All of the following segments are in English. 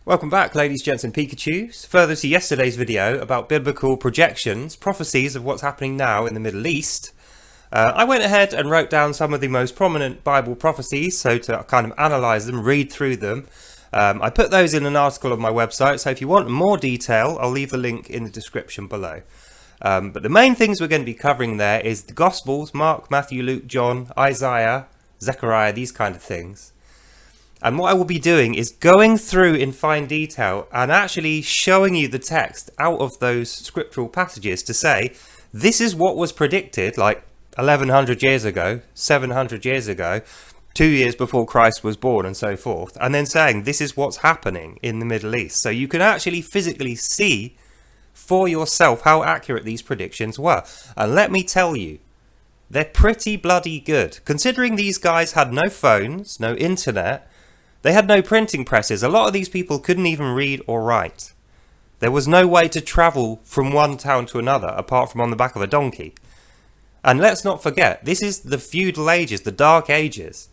Welcome back, ladies, gents and Pikachus. Further to yesterday's video about biblical projections, prophecies of what's happening now in the Middle East, I went ahead and wrote down some of the most prominent Bible prophecies, so to kind of analyse them, read through them. I put those in an article on my website, so if you want more detail, I'll leave the link in the description below. But the main things we're going to be covering there is the Gospels, Mark, Matthew, Luke, John, Isaiah, Zechariah, these kind of things. And what I will be doing is going through in fine detail and actually showing you the text out of those scriptural passages to say, this is what was predicted like 1100 years ago, 700 years ago, 2 years before Christ was born and so forth. And then saying, this is what's happening in the Middle East. So you can actually physically see for yourself how accurate these predictions were. And let me tell you, they're pretty bloody good. Considering these guys had no phones, no internet, they had no printing presses. A lot of these people couldn't even read or write. There was no way to travel from one town to another apart from on the back of a donkey. And let's not forget, this is the feudal ages, the dark ages.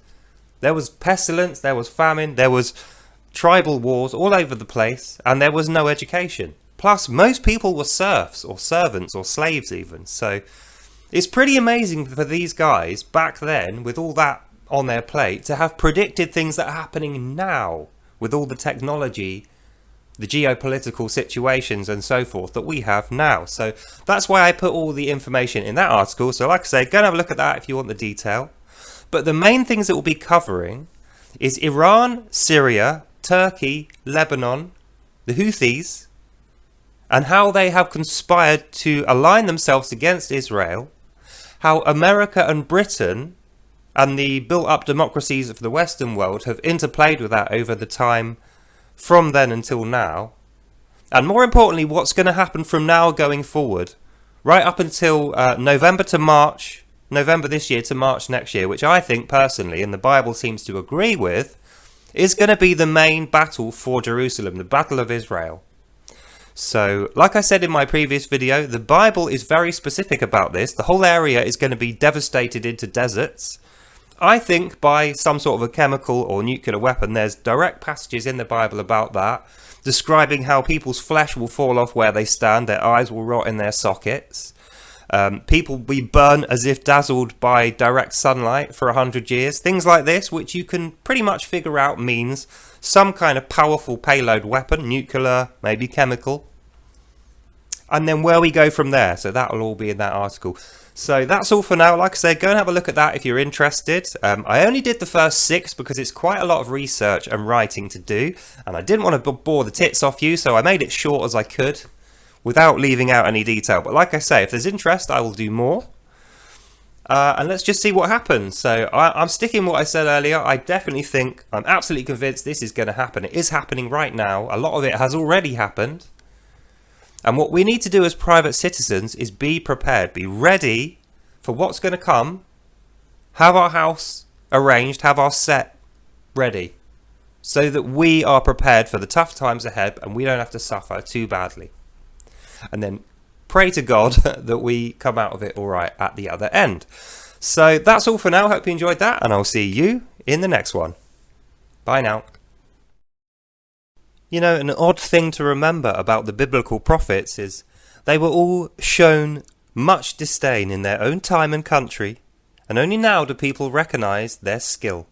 There was pestilence, there was famine, there was tribal wars all over the place, and there was no education. Plus, most people were serfs or servants or slaves even. So it's pretty amazing for these guys back then, with all that on their plate, to have predicted things that are happening now with all the technology, the geopolitical situations and so forth that we have now. So that's why I put all the information in that article. So like I say, go and have a look at that if you want the detail. But the main things that we'll be covering is Iran, Syria, Turkey, Lebanon, the Houthis, and how they have conspired to align themselves against Israel, how America and Britain and the built-up democracies of the Western world have interplayed with that over the time from then until now. And more importantly, what's going to happen from now going forward, right up until November this year to March next year, which I think personally, and the Bible seems to agree with, is going to be the main battle for Jerusalem, the Battle of Israel. So, like I said in my previous video, the Bible is very specific about this. The whole area is going to be devastated into deserts. I think by some sort of a chemical or nuclear weapon. There's direct passages in the Bible about that, describing how people's flesh will fall off where they stand, their eyes will rot in their sockets. People will be burnt as if dazzled by direct sunlight for 100 years. Things like this, which you can pretty much figure out means some kind of powerful payload weapon, nuclear, maybe chemical. And then where we go from there. So that will all be in that article. So that's all for now. Like I said, go and have a look at that if you're interested. I only did the first 6 because it's quite a lot of research and writing to do. And I didn't want to bore the tits off you, so I made it short as I could without leaving out any detail. But like I say, if there's interest, I will do more. And let's just see what happens. So I'm sticking with what I said earlier. I definitely think, I'm absolutely convinced this is going to happen. It is happening right now. A lot of it has already happened. And what we need to do as private citizens is be prepared, be ready for what's going to come, have our house arranged, have our set ready, so that we are prepared for the tough times ahead and we don't have to suffer too badly. And then pray to God that we come out of it all right at the other end. So that's all for now. Hope you enjoyed that, and I'll see you in the next one. Bye now. You know, an odd thing to remember about the biblical prophets is they were all shown much disdain in their own time and country, and only now do people recognise their skill.